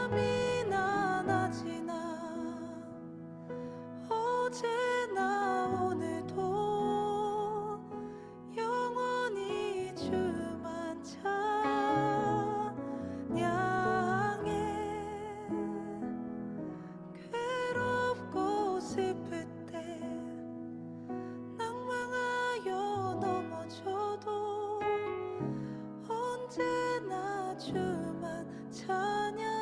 밤이나 낮이나 어제나 오늘도 영원히 주만 찬양해. 괴롭고 슬플 때 낭망하여 넘어져도 언제나 주만 찬양하겠네.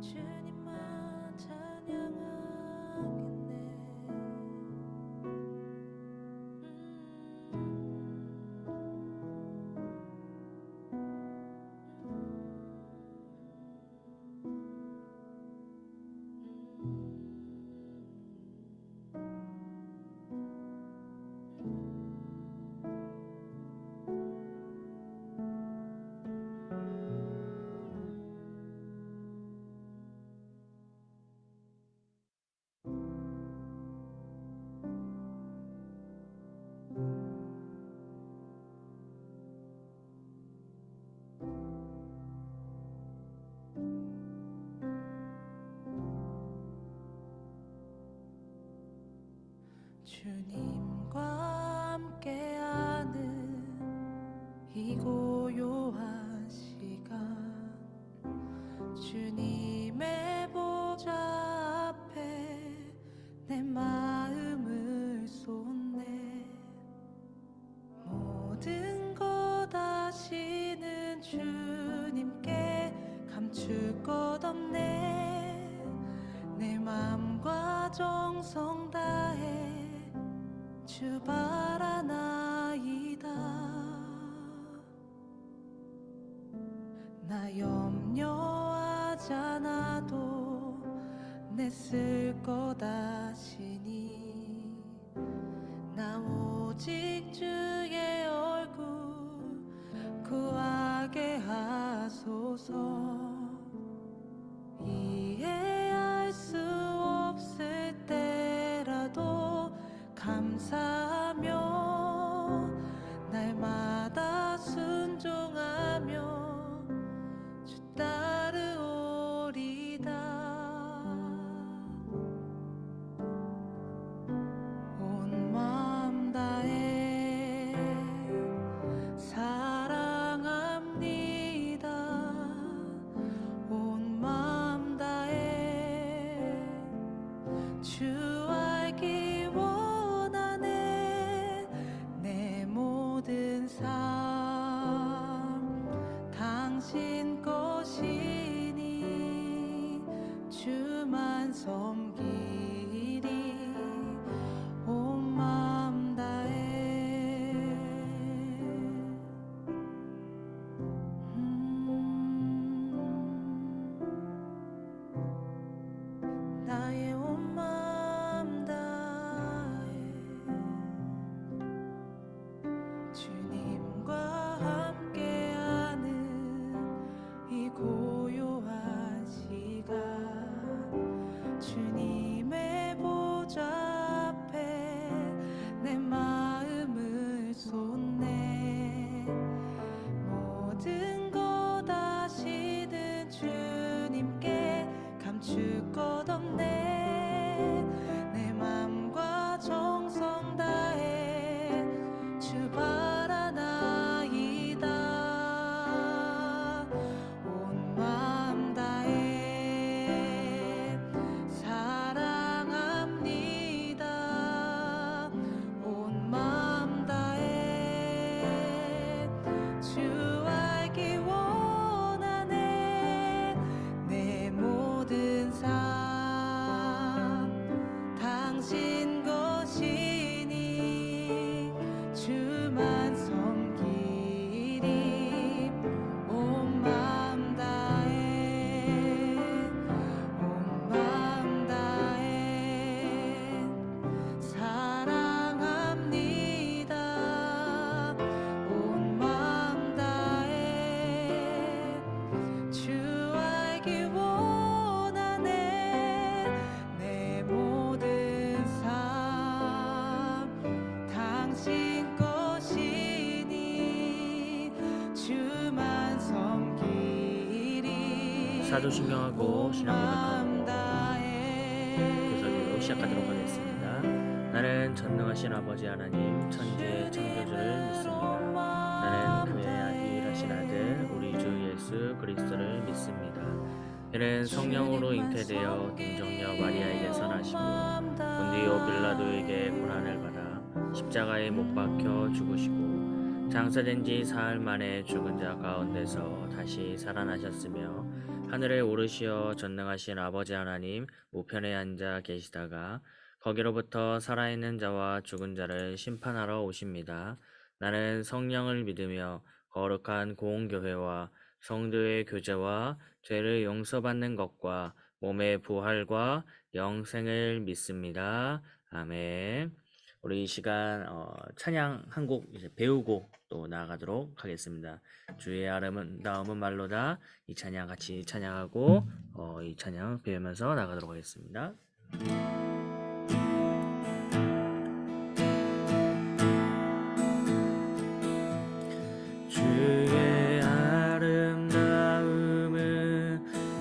주님만 찬양하겠네. 주님과 함께하는 이 고요한 시간, 주님의 보좌 앞에 내 마음을 쏟네. 모든 것 아시는 주님께 감출 것 없네. 내 맘과 정성 다해 주 바라나이다. 나 염려하지 않아도 내 쓸 것 아시니. 나 오직 주의 얼굴 구하게 하소서. 이해할 수 없을 때라도 감사하며 날마다 순종하며 주 따르오리다. 온 마음 다해 사랑합니다. 온 마음 다해 주 알기 원하네. 내 모든 삶 당신 것이니 주만 섬기리. 온 마음 다해 나의 온 마음 다해 주님과 함께하는 이 고요한 시간, 주님 사도신경하고 신앙 고백하고 교사교육 시작하도록 하겠습니다. 나는 전능하신 아버지 하나님 천지의 창조주를 믿습니다. 나는 그의 유일하신 아들 우리 주 예수 그리스도를 믿습니다. 그는 성령으로 잉태되어 등정녀 마리아에게서 나시고 본디오 빌라도에게 고난을 받아 십자가에 못 박혀 죽으시고 장사된 지 사흘 만에 죽은 자 가운데서 다시 살아나셨으며 하늘에 오르시어 전능하신 아버지 하나님 우편에 앉아 계시다가 거기로부터 살아있는 자와 죽은 자를 심판하러 오십니다. 나는 성령을 믿으며 거룩한 공교회와 성도의 교제와 죄를 용서받는 것과 몸의 부활과 영생을 믿습니다. 아멘. 우리 이 시간 찬양 한 곡 이제 배우고 또 나아가도록 하겠습니다. 주의 아름다움은 말로다. 이 찬양 같이 찬양하고 이 찬양 배우면서 나가도록 하겠습니다. 주의 아름다움은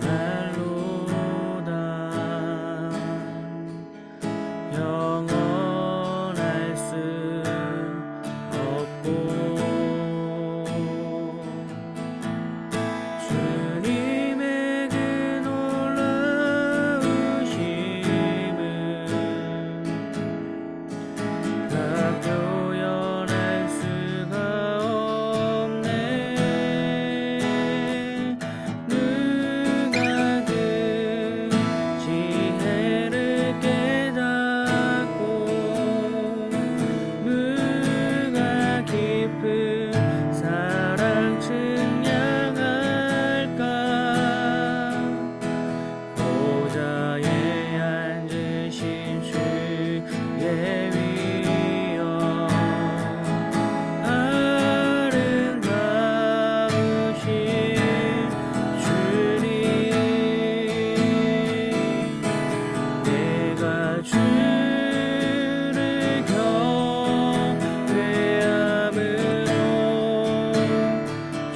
말로다. 영원할 수 없고 주님의 그 놀라우심은 다 표현할 수가 없네. 누가 그 지혜를 깨닫고 누가 깊은 사랑 측량할까. 보좌에 앉으신 주의 위엄 아름다우신 주님 내가 주를 경외함으로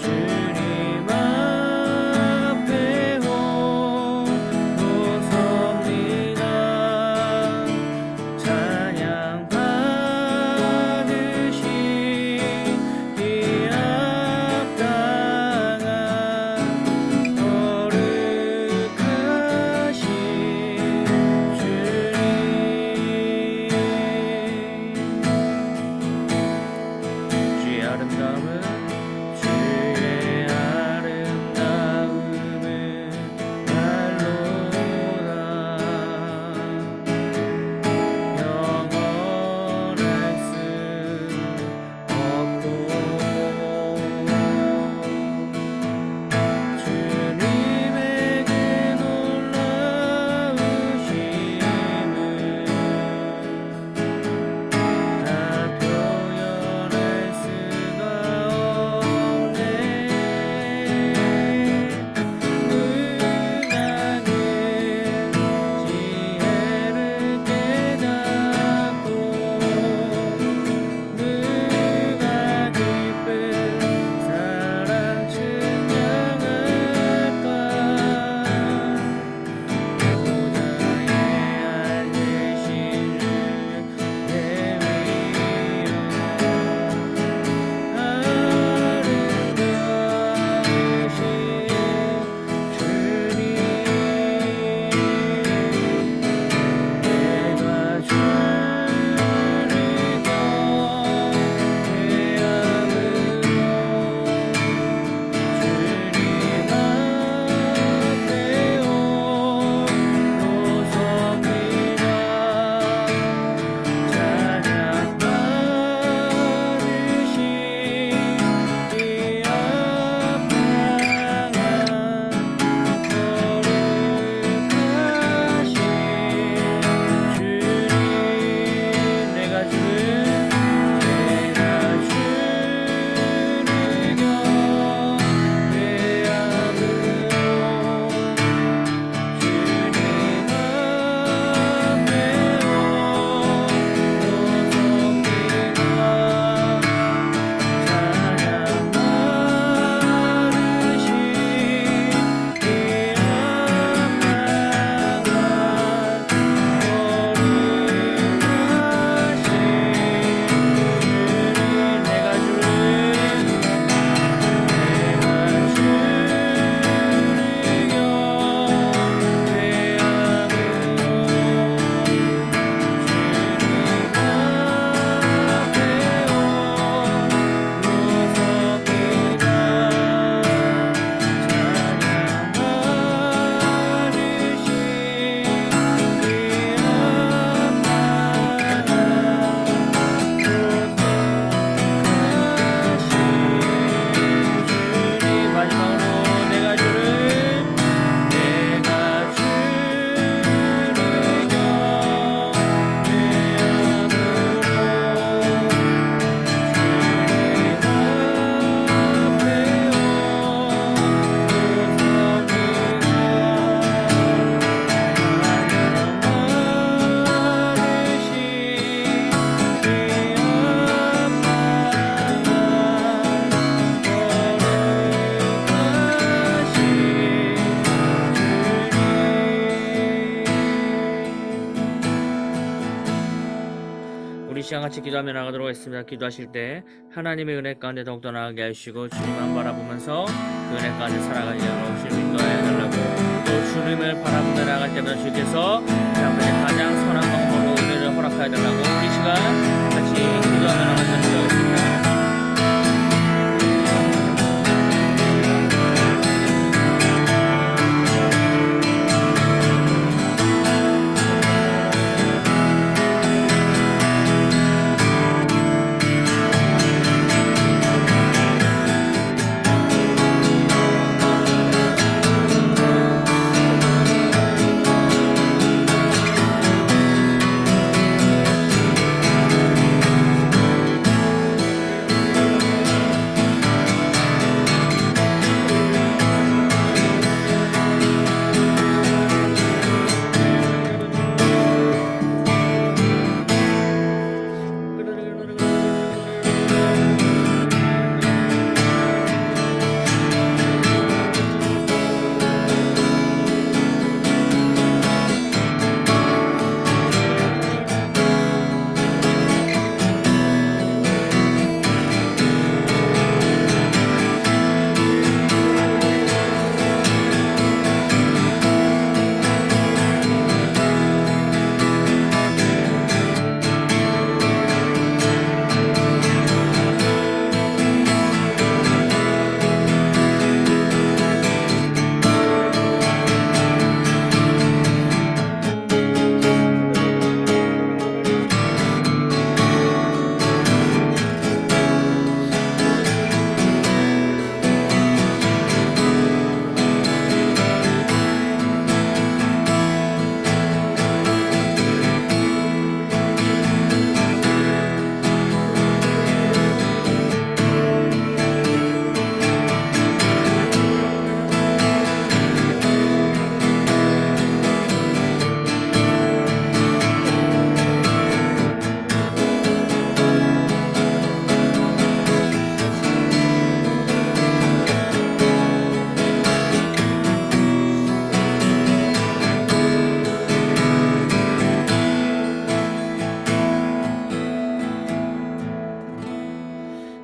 주님 앞에 홀로 섭니다. 찬양 받으시기 합당한 거룩하신 주님. 주의 아름다움은 말로다. 영원할 수 없고 주님의 그 놀라우심은 다 표현할 수가 시간 같이 기도하며 나가도록 하겠습니다. 기도하실 때 하나님의 은혜 가운데 더욱더 나아가게 하시고 주님만 바라보면서 그 은혜 가운데 살아가게 하시고 인도하여 달라고 또 주님을 바라보며 나아갈 때마다 주께서 우리 가장 선한 방법으로 은혜를 허락하여 달라고 이 시간 같이 기도하며 나가도록 하겠습니다.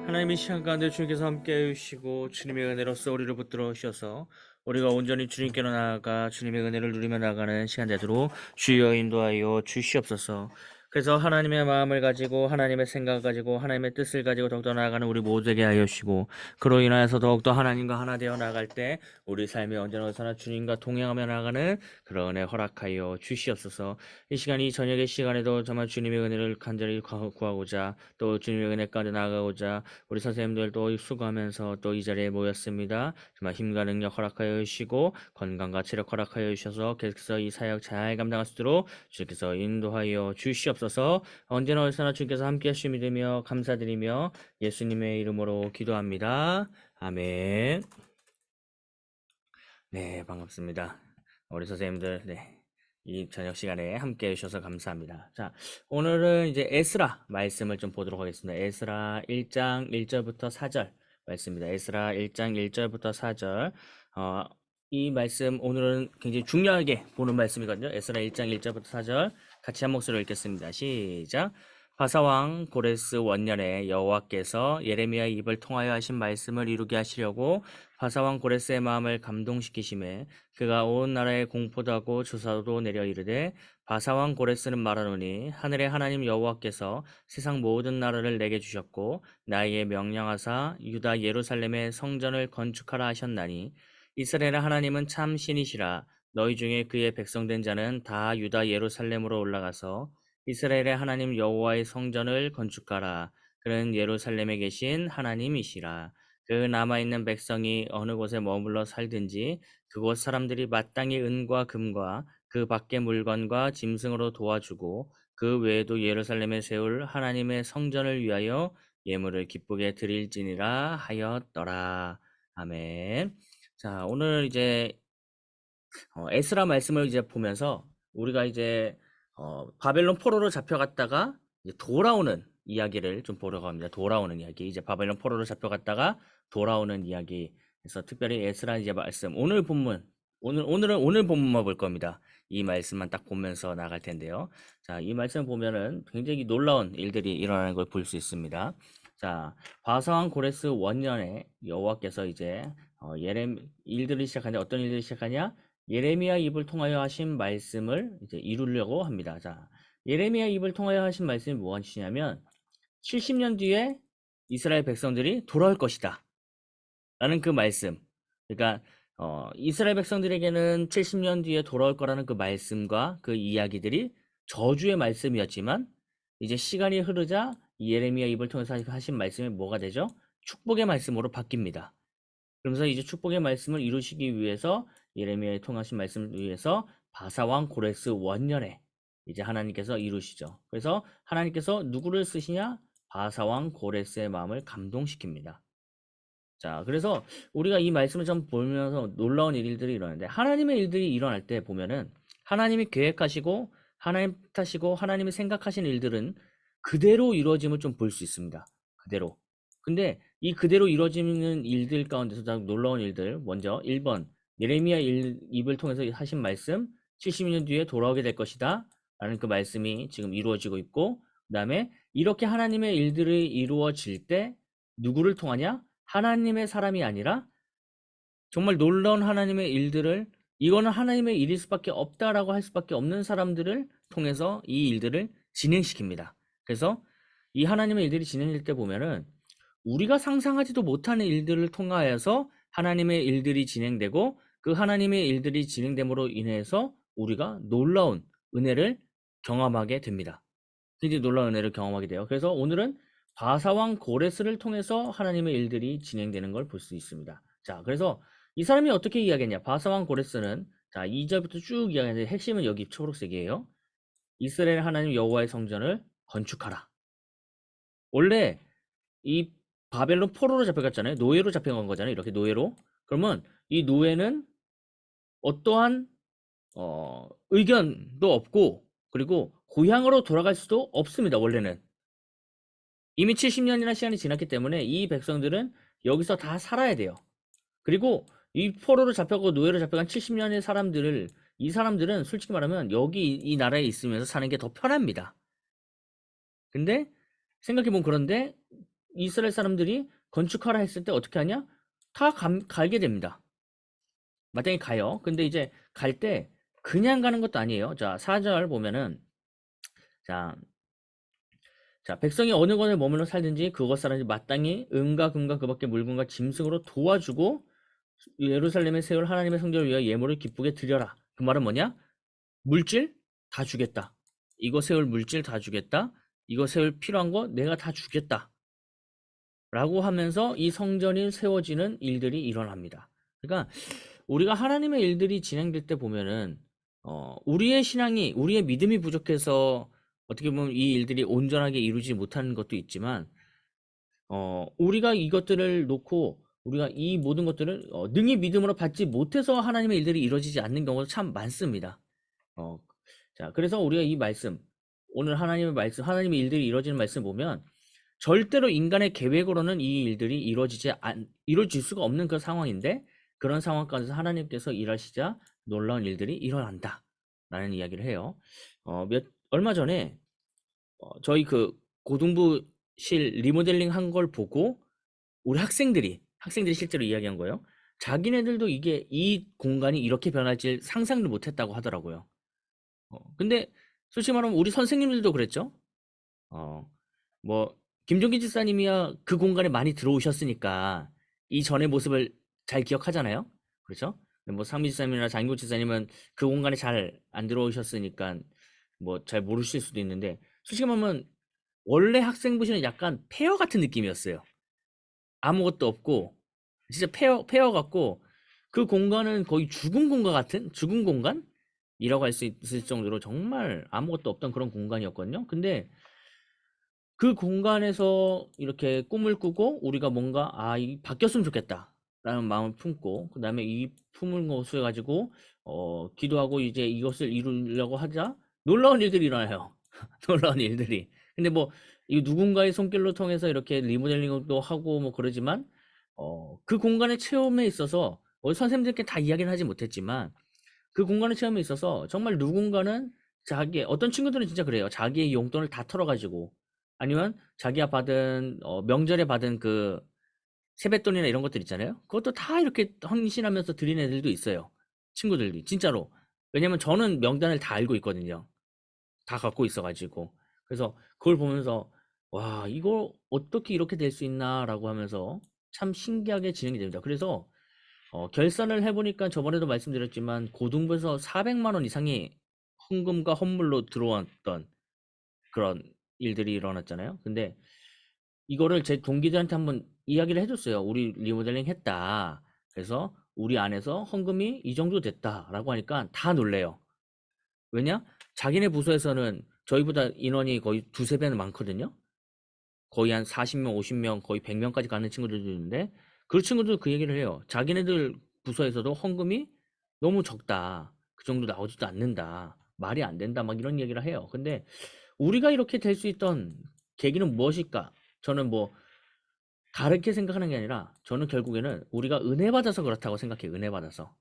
하나님 이 시간 가운데 주님께서 함께 해주시고 주님의 은혜로서 우리를 붙들어 주셔서 우리가 온전히 주님께로 나아가 주님의 은혜를 누리며 나가는 시간 되도록 주여 인도하여 주시옵소서. 그래서 하나님의 마음을 가지고 하나님의 생각을 가지고 하나님의 뜻을 가지고 더욱더 나아가는 우리 모두에게 하여 주시고 그로 인하여서 더욱더 하나님과 하나 되어 나갈 때 우리 삶이 언제나 어디서나 주님과 동행하며 나가는 그런 은혜 허락하여 주시옵소서. 이 시간 이 저녁의 시간에도 정말 주님의 은혜를 간절히 구하고자 또 주님의 은혜 가운데 나아가고자 우리 선생님들도 수고하면서 또 이 자리에 모였습니다. 정말 힘과 능력 허락하여 주시고 건강과 체력 허락하여 주셔서 계속해서 이 사역 잘 감당할 수 있도록 주께서 인도하여 주시옵소서. 언제나 어디서나 주께서 함께 하시며 믿으며 감사드리며 예수님의 이름으로 기도합니다. 아멘. 네, 반갑습니다. 우리 선생님들, 이 저녁 시간에 함께 해주셔서 감사합니다. 자, 오늘은 이제 에스라 말씀을 좀 보도록 하겠습니다. 에스라 1장 1절부터 4절 말씀입니다. 에스라 1장 1절부터 4절. 이 말씀 오늘은 굉장히 중요하게 보는 말씀이거든요. 에스라 1장 1절부터 4절 같이 한 목소리로 읽겠습니다. 시작. 바사왕 고레스 원년에 여호와께서 예레미야의 입을 통하여 하신 말씀을 이루게 하시려고 바사왕 고레스의 마음을 감동시키심에 그가 온 나라에 공포도 하고 주사도 내려 이르되 바사왕 고레스는 말하노니 하늘의 하나님 여호와께서 세상 모든 나라를 내게 주셨고 나에게 명령하사 유다 예루살렘의 성전을 건축하라 하셨나니 이스라엘의 하나님은 참 신이시라. 너희 중에 그의 백성된 자는 다 유다 예루살렘으로 올라가서 이스라엘의 하나님 여호와의 성전을 건축하라. 그는 예루살렘에 계신 하나님이시라. 그 남아있는 백성이 어느 곳에 머물러 살든지 그곳 사람들이 마땅히 은과 금과 그 밖의 물건과 짐승으로 도와주고 그 외에도 예루살렘에 세울 하나님의 성전을 위하여 예물을 기쁘게 드릴지니라 하였더라. 아멘. 자, 오늘 이제 에스라 말씀을 이제 보면서 우리가 이제 바벨론 포로로 잡혀갔다가 이제 돌아오는 이야기를 좀 보려고 합니다. 돌아오는 이야기. 이제 바벨론 포로로 잡혀갔다가 돌아오는 이야기. 그래서 특별히 에스라 이제 말씀 오늘 본문 오늘 본문만 볼 겁니다. 이 말씀만 딱 보면서 나갈 텐데요. 자, 이 말씀 보면은 굉장히 놀라운 일들이 일어나는 걸 볼 수 있습니다. 자, 바사왕 고레스 원년에 여호와께서 이제 일들을 시작하냐, 어떤 일들을 시작하냐? 예레미야 입을 통하여 하신 말씀을 이제 이루려고 합니다. 자, 예레미야 입을 통하여 하신 말씀이 무엇이냐면 70년 뒤에 이스라엘 백성들이 돌아올 것이다. 라는 그 말씀. 그러니까 이스라엘 백성들에게는 70년 뒤에 돌아올 거라는 그 말씀과 그 이야기들이 저주의 말씀이었지만 이제 시간이 흐르자 예레미야 입을 통해서 하신 말씀이 뭐가 되죠? 축복의 말씀으로 바뀝니다. 그러면서 이제 축복의 말씀을 이루시기 위해서 예레미야에 통하신 말씀을 위해서 바사왕 고레스 원년에 이제 하나님께서 이루시죠. 그래서 하나님께서 누구를 쓰시냐? 바사왕 고레스의 마음을 감동시킵니다. 자, 그래서 우리가 이 말씀을 좀 보면서 놀라운 일들이 일어나는데 하나님의 일들이 일어날 때 보면은 하나님이 계획하시고 하나님 뜻하시고 하나님이 생각하신 일들은 그대로 이루어짐을 좀 볼 수 있습니다. 그대로. 근데 이 그대로 이루어지는 일들 가운데서 가장 놀라운 일들 먼저 1번 예레미야 입을 통해서 하신 말씀 70년 뒤에 돌아오게 될 것이다 라는 그 말씀이 지금 이루어지고 있고 그 다음에 이렇게 하나님의 일들이 이루어질 때 누구를 통하냐? 하나님의 사람이 아니라 정말 놀라운 하나님의 일들을 이거는 하나님의 일일 수밖에 없다라고 할 수밖에 없는 사람들을 통해서 이 일들을 진행시킵니다. 그래서 이 하나님의 일들이 진행될 때 보면은 우리가 상상하지도 못하는 일들을 통하여서 하나님의 일들이 진행되고 그 하나님의 일들이 진행됨으로 인해서 우리가 놀라운 은혜를 경험하게 됩니다. 굉장히 놀라운 은혜를 경험하게 돼요. 그래서 오늘은 바사왕 고레스를 통해서 하나님의 일들이 진행되는 걸 볼 수 있습니다. 자, 그래서 이 사람이 어떻게 이야기했냐? 바사왕 고레스는 자, 2절부터 쭉 이야기하는데 핵심은 여기 초록색이에요. 이스라엘 하나님 여호와의 성전을 건축하라. 원래 이 바벨론 포로로 잡혀갔잖아요. 노예로 잡혀간 거잖아요. 이렇게 노예로. 그러면 이 노예는 어떠한 의견도 없고 그리고 고향으로 돌아갈 수도 없습니다. 원래는. 이미 70년이나 시간이 지났기 때문에 이 백성들은 여기서 다 살아야 돼요. 그리고 이 포로로 잡혀가고 노예로 잡혀간 70년의 사람들을 이 사람들은 솔직히 말하면 여기 이 나라에 있으면서 사는 게 더 편합니다. 근데 생각해보면 그런데 이스라엘 사람들이 건축하라 했을 때 어떻게 하냐? 다 가게 됩니다. 마땅히 가요. 근데 이제 갈 때 그냥 가는 것도 아니에요. 자, 4절 보면은 자, 백성이 어느 곳에 머물러 살든지 그곳 사람이 마땅히 은과 금과 그 밖에 물건과 짐승으로 도와주고 예루살렘에 세울 하나님의 성전을 위하여 예물을 기쁘게 드려라. 그 말은 뭐냐? 물질 다 주겠다. 이거 세울 물질 다 주겠다. 이거 세울 필요한 거 내가 다 주겠다. 라고 하면서 이 성전이 세워지는 일들이 일어납니다. 그러니까 우리가 하나님의 일들이 진행될 때 보면은 우리의 신앙이 우리의 믿음이 부족해서 어떻게 보면 이 일들이 온전하게 이루지 못하는 것도 있지만 우리가 이것들을 놓고 우리가 이 모든 것들을 능히 믿음으로 받지 못해서 하나님의 일들이 이루어지지 않는 경우가 참 많습니다. 자, 그래서 우리가 이 말씀 오늘 하나님의 말씀 하나님의 일들이 이루어지는 말씀 보면 절대로 인간의 계획으로는 이 일들이 이루어질 수가 없는 그런 상황인데 그런 상황 가운데서 하나님께서 일하시자 놀라운 일들이 일어난다 라는 이야기를 해요. 얼마 전에 저희 그 고등부실 리모델링 한 걸 보고 우리 학생들이 실제로 이야기한 거예요. 자기네들도 이 공간이 이렇게 변할지 상상도 못했다고 하더라고요. 근데 솔직히 말하면 우리 선생님들도 그랬죠. 뭐 김종기 집사님이야 그 공간에 많이 들어오셨으니까 이 전의 모습을 잘 기억하잖아요. 그렇죠? 뭐 상미 집사님이나 장교 집사님은 그 공간에 잘 안 들어오셨으니까 뭐 잘 모르실 수도 있는데 솔직히 말하면 원래 학생부실은 약간 폐허 같은 느낌이었어요. 아무것도 없고 진짜 폐허 같고 그 공간은 거의 죽은 공간이라고 할 수 있을 정도로 정말 아무것도 없던 그런 공간이었거든요. 근데 그 공간에서 이렇게 꿈을 꾸고 우리가 뭔가 바뀌었으면 좋겠다 라는 마음을 품고 그 다음에 이 품은 것을 가지고 기도하고 이제 이것을 이루려고 하자 놀라운 일들이 일어나요. 놀라운 일들이. 근데 뭐 이 누군가의 손길로 통해서 이렇게 리모델링도 하고 뭐 그러지만 그 공간의 체험에 있어서 선생님들께 다 이야기를 하지 못했지만 그 공간의 체험에 있어서 정말 누군가는 자기 어떤 친구들은 진짜 그래요. 자기의 용돈을 다 털어가지고 아니면 자기가 받은 명절에 받은 그 세뱃돈이나 이런 것들 있잖아요. 그것도 다 이렇게 헌신하면서 드린 애들도 있어요. 친구들이 진짜로. 왜냐면 저는 명단을 다 알고 있거든요. 다 갖고 있어가지고. 그래서 그걸 보면서 와 이거 어떻게 이렇게 될 수 있나라고 하면서 참 신기하게 진행이 됩니다. 그래서 결산을 해보니까 저번에도 말씀드렸지만 고등부에서 400만 원 이상이 헌금과 헌물로 들어왔던 그런 일들이 일어났잖아요. 근데 이거를 제 동기들한테 한번 이야기를 해줬어요. 우리 리모델링 했다. 그래서 우리 안에서 헌금이 이 정도 됐다라고 하니까 다 놀래요. 왜냐? 자기네 부서에서는 저희보다 인원이 거의 두세 배는 많거든요. 거의 한 40명, 50명, 거의 100명까지 가는 친구들도 있는데 그 친구들 그 얘기를 해요. 자기네들 부서에서도 헌금이 너무 적다. 그 정도 나오지도 않는다. 말이 안 된다. 막 이런 얘기를 해요. 근데 우리가 이렇게 될 수 있던 계기는 무엇일까? 저는 뭐 다르게 생각하는 게 아니라 저는 결국에는 우리가 은혜 받아서 그렇다고 생각해요. 은혜 받아서.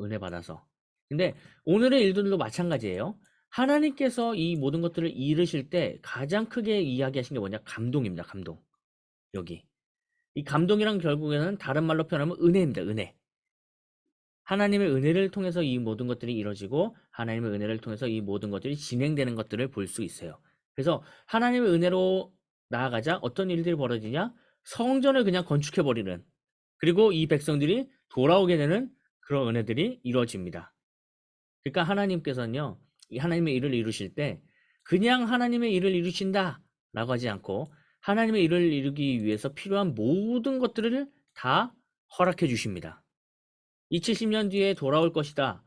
은혜 받아서. 근데 오늘의 일들도 마찬가지예요. 하나님께서 이 모든 것들을 이루실 때 가장 크게 이야기하신 게 뭐냐? 감동입니다. 감동. 여기. 이 감동이란 결국에는 다른 말로 표현하면 은혜입니다. 은혜. 하나님의 은혜를 통해서 이 모든 것들이 이루어지고 하나님의 은혜를 통해서 이 모든 것들이 진행되는 것들을 볼 수 있어요. 그래서 하나님의 은혜로 나아가자 어떤 일들이 벌어지냐? 성전을 그냥 건축해버리는 그리고 이 백성들이 돌아오게 되는 그런 은혜들이 이루어집니다. 그러니까 하나님께서는요, 이 하나님의 일을 이루실 때 그냥 하나님의 일을 이루신다 라고 하지 않고 하나님의 일을 이루기 위해서 필요한 모든 것들을 다 허락해 주십니다. 이 70년 뒤에 돌아올 것이다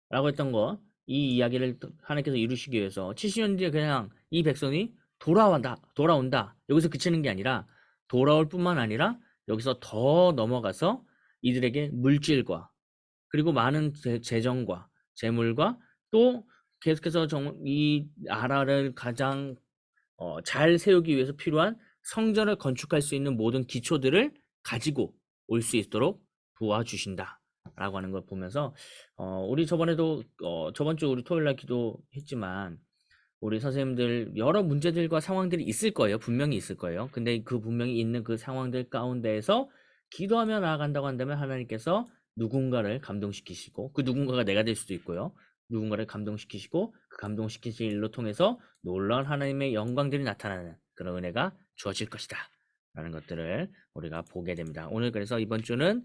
라고 했던 거, 이 이야기를 하나님께서 이루시기 위해서 70년 뒤에 그냥 이 백성이 돌아온다. 여기서 그치는 게 아니라 돌아올 뿐만 아니라 여기서 더 넘어가서 이들에게 물질과 그리고 많은 재정과 재물과 또 계속해서 이 나라를 가장 잘 세우기 위해서 필요한 성전을 건축할 수 있는 모든 기초들을 가지고 올 수 있도록 도와주신다. 라고 하는 걸 보면서 우리 저번에도 저번 주 우리 토요일 날 기도했지만 우리 선생님들 여러 문제들과 상황들이 있을 거예요. 분명히 있을 거예요. 근데 그 분명히 있는 그 상황들 가운데에서 기도하며 나아간다고 한다면 하나님께서 누군가를 감동시키시고 그 누군가가 내가 될 수도 있고요. 누군가를 감동시키시고 그 감동시키신 일로 통해서 놀라운 하나님의 영광들이 나타나는 그런 은혜가 주어질 것이다. 라는 것들을 우리가 보게 됩니다. 오늘 그래서 이번 주는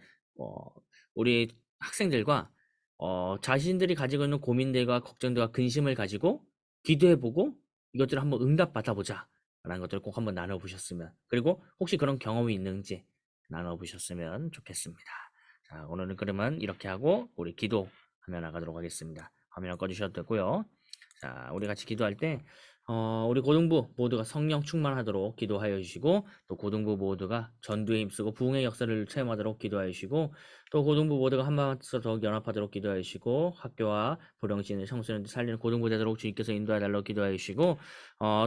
우리 학생들과 자신들이 가지고 있는 고민들과 걱정들과 근심을 가지고 기도해보고 이것들을 한번 응답 받아보자 라는 것들을 꼭 한번 나눠보셨으면 그리고 혹시 그런 경험이 있는지 나눠보셨으면 좋겠습니다. 자, 오늘은 그러면 이렇게 하고 우리 기도하며 나가도록 하겠습니다. 화면 꺼주셔도 되고요. 자, 우리 같이 기도할 때 우리 고등부 모두가 성령 충만하도록 기도하여 주시고 또 고등부 모두가 전도에 힘쓰고 부흥의 역사를 체험하도록 기도하여 주시고 또 고등부 모두가 한마음에서 더욱 연합하도록 기도하여 주시고 학교와 불령신을 청소년들 살리는 고등부 되도록 주님께서 인도해 달라고 기도하여 주시고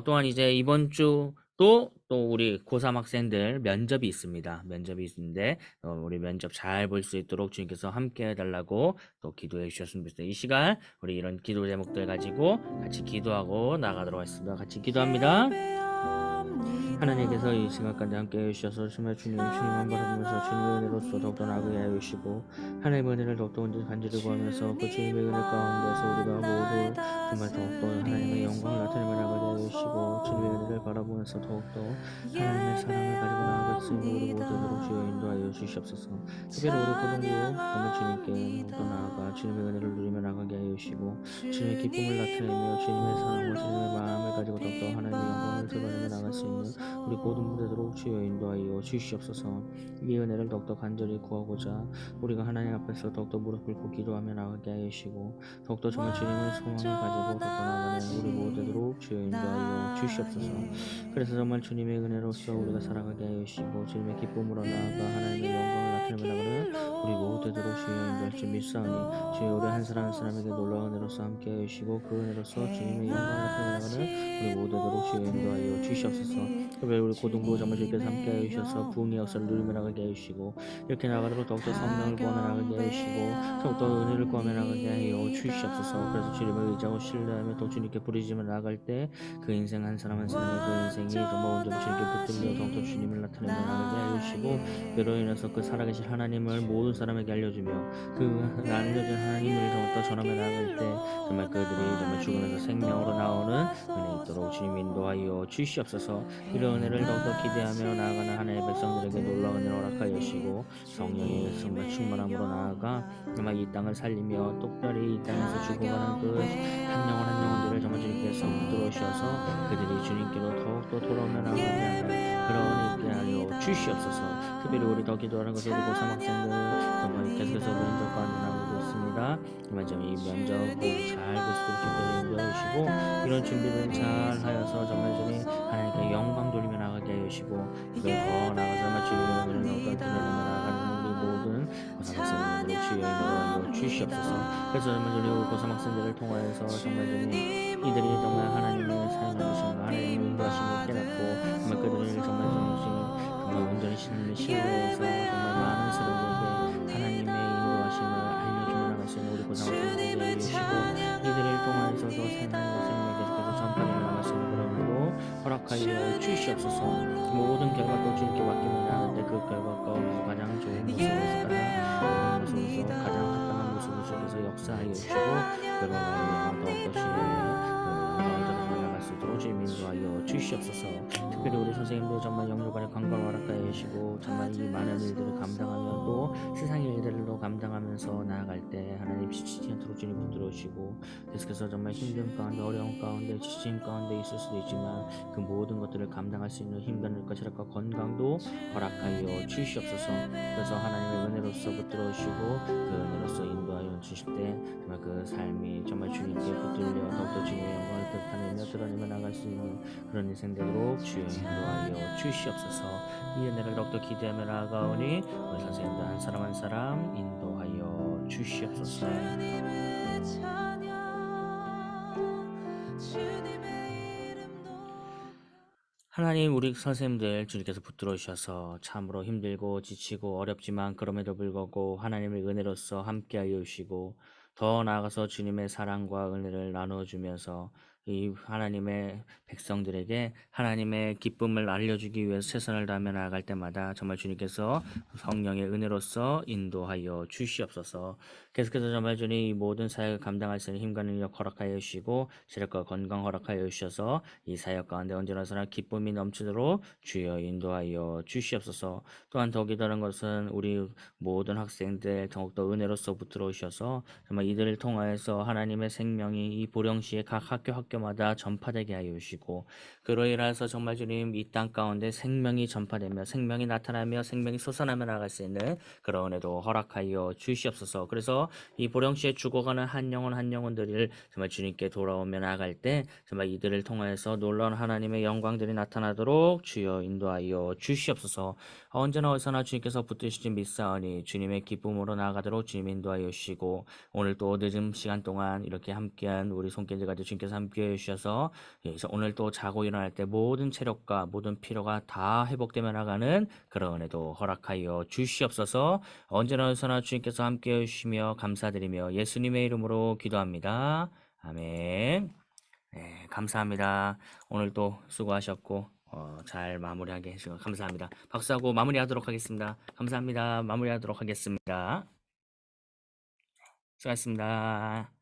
또한 이제 이번 주 또 우리 고3 학생들 면접이 있습니다. 면접이 있는데 우리 면접 잘 볼 수 있도록 주님께서 함께 해달라고 또 기도해 주셨으면 좋겠습니다. 이 시간 우리 이런 기도 제목들 가지고 같이 기도하고 나가도록 하겠습니다. 같이 기도합니다. 하나님께서 이 시간까지 함께 해주셔서 정말 주님 한 바라보면서 주님의 은혜로서 더욱더 나아가게 하여 주시고 하나님의 은혜를 더욱더 간절히 구하면서 그 주님의 은혜 가운데서 우리가 모두 정말 더욱더 하나님의 영광을 나타내며 나가게 하여 주시고 주님의 은혜를 바라보면서 더욱더 하나님의 사랑을 가지고 나아갈 수 있는 우리 모두로 주여 인도하여 주시옵소서. 특별히 우리 고등부 정말 주님께 더욱더 나아가 주님의 은혜를 누리며 나가게 하여 주시고 주님의 기쁨을 나타내며 주님의 사랑과 주님의 마음을 가지고 더욱더 하나님의 영광을 드러내며 나갈 수 있는 우리 모든 무대들로 주여 인도하여 주시옵소서. 이 은혜를 더욱더 간절히 구하고자 우리가 하나님 앞에서 더욱더 무릎 꿇고 기도하며 나가게 하여 주시고 더욱더 정말 주님의 소망을 가지고 더욱더 나아가는 우리 모두들로 주여 인도하여 주시옵소서. 그래서 정말 주님의 은혜로서 우리가 살아가게 하여 주시고 주님의 기쁨으로 나아가 하나님의 영광을 나타내며 나가는 우리 모두들로 주여 인도하여 부탁드리지 믿사오니 주여 우리 한 사람 한 사람에게 놀라운 은혜로서 함께하여 주시고 그 은혜로서 주님의 영광을 나타내나가는 우리 모두도록 주여 인도하여 주시옵소서. 특별히 우리 고등부 정말 주께서 함께하여 주셔서 부흥의 역사를 누리며 나가게 하여 주시고 이렇게 나가도록 더욱더 성령을 구하며 나가게 하여 주시고 더욱더 은혜를 구하며 나가게 하여 주시옵소서. 그래서 주님을 의지하고 신뢰하며 또 주님께 부르짖으며 나아갈 때 그 인생 한 사람 한 사람의 그 인생이 정말 온전히 주님께 붙들려 더욱더 주님을 나타내며 나가게 하여 주시고 그로 인해서 그 살아계신 하나님을 모든 사람에게 알려주며 그 알려진 하나님을 더욱더 전하며 나아갈 때 정말 그들이 정말 죽음에서 생명으로 나오는 은혜 있도록 주님 인도하여 주시옵소서. 이런 은혜를 더욱더 기대하며 나아가는 하나님의 백성들에게 놀라운 은혜를 허락하여 주시고 성령의 정말 충만함으로 나아가 정말 이 땅을 살리며 특별히 이 땅에서 죽어가는 그 한 영혼 한 영혼들을 정말 주님께서 붙들어오셔서 그들이 주님께로 더욱더 돌아오며 나아가게 하는 그런 있게 하여 주시옵소서. 특별히 우리 더 기도하는 것을 우리 고3 학생들 정말 계속해서 면접 가운데 나오고 있습니다. 정말 이 면접 잘 볼 수 있도록 준비를 인도해 주시고 이런 준비를 잘 하여서 정말 주님 하나님께 영광 돌리며 나가게 하여 주시고 그걸 더 나아가서 정말 주님의 은혜를 더욱더 드러내며 나아가는 우리 모든 고3 학생들을 주여 인도하여 주시옵소서. 그래서 정말 주님 우리 고3 학생들을 통하여서 정말 주님 이들이 정말 하나님의 사용하심과 하나님의 인도하심을 깨닫고 정말 그들을 정말 정말 온전히 신뢰해서 정말 많은 사람들에게 하나님의 인도하심을 알려주며 나갈 수 있는 우리 고등학생들에게 알려주시고 이들을 통하여서도 생명의 생명 계속해서 전파되며 나갈 수 있는 그런 은혜로 허락하여 주시옵소서. 모든 결과도 주님께 맡기며 나가는데 그 결과 가운데서 가장 좋은 모습에서 가장 좋은 모습에서 가장 합당한 모습을 주께서 역사하여 주시고 그로 하여 더욱더 주의 나갈 수 있도록 주님 인도하여 주시옵소서. 특별히 우리 선생님들 정말 영육간의 관광을 허락하여 주시고 정말 이 많은 일들을 감당하며 또 세상의 일들을 감당하면서 나아갈 때 하나님 지치지 않도록 주님 붙들어 주시고 계속해서 정말 힘든 가운데 어려운 가운데 지친 가운데 있을 수도 있지만 그 모든 것들을 감당할 수 있는 힘과 체력과 건강도 허락하여 주시옵소서. 그래서 하나님의 은혜로서 붙들어 주시고 그 은혜로서 인도하여 주실 때 정말 그 삶이 정말 주님께 붙들려 더욱더 주님의 영광을 나타내며 드러내며 나갈 수 있는 그런 인생 되도록 주여 인도하여 주시옵소서. 이 은혜를 더욱더 기대하며 나아가오니 우리 선생님들 한 사람 한 사람 인도하여 주시옵소서. 주님의 찬양 주님의 이름 높여 하나님 우리 선생님들 주님께서 붙들어 주셔서 참으로 힘들고 지치고 어렵지만 그럼에도 불구하고 하나님의 은혜로서 함께하여 주시고 더 나아가서 주님의 사랑과 은혜를 나누어주면서 이 하나님의 백성들에게 하나님의 기쁨을 알려주기 위해서 최선을 다하며 나아갈 때마다 정말 주님께서 성령의 은혜로서 인도하여 주시옵소서. 계속해서 정말 주님 이 모든 사역을 감당할 수 있는 힘과 능력 허락하여 주시고 체력과 건강 허락하여 주셔서 이 사역 가운데 언제나서나 기쁨이 넘치도록 주여 인도하여 주시옵소서. 또한 더 기다는 것은 우리 모든 학생들 더욱더 은혜로서 붙들어 오셔서 정말 이들을 통하여서 하나님의 생명이 이 보령시의 각 학교마다 전파되게 하여 주시고 그로 인하여서 정말 주님 이 땅 가운데 생명이 전파되며 생명이 나타나며 생명이 솟아나며 나갈 수 있는 그런 은혜도 허락하여 주시옵소서. 그래서 이 보령시에 죽어가는 한 영혼 한 영혼들을 정말 주님께 돌아오며 나갈 때 정말 이들을 통하여서 놀라운 하나님의 영광들이 나타나도록 주여 인도하여 주시옵소서. 언제나 어디서나 주님께서 붙드시지 믿사오니 주님의 기쁨으로 나아가도록 주님 인도하여 주시고 오늘 또 늦은 시간 동안 이렇게 함께한 우리 손길들 가지고 주님께서 함께해 주셔서 여기서 오늘 또 자고 일어날 때 모든 체력과 모든 피로가 다 회복되며 나가는 그런 은혜도 허락하여 주시옵소서. 언제나 어디서나 주님께서 함께해 주시며 감사드리며 예수님의 이름으로 기도합니다. 아멘. 네, 감사합니다. 오늘도 수고하셨고 잘 마무리하게 해주셔서 감사합니다. 박수하고 마무리하도록 하겠습니다. 감사합니다. 마무리하도록 하겠습니다. 수고하셨습니다.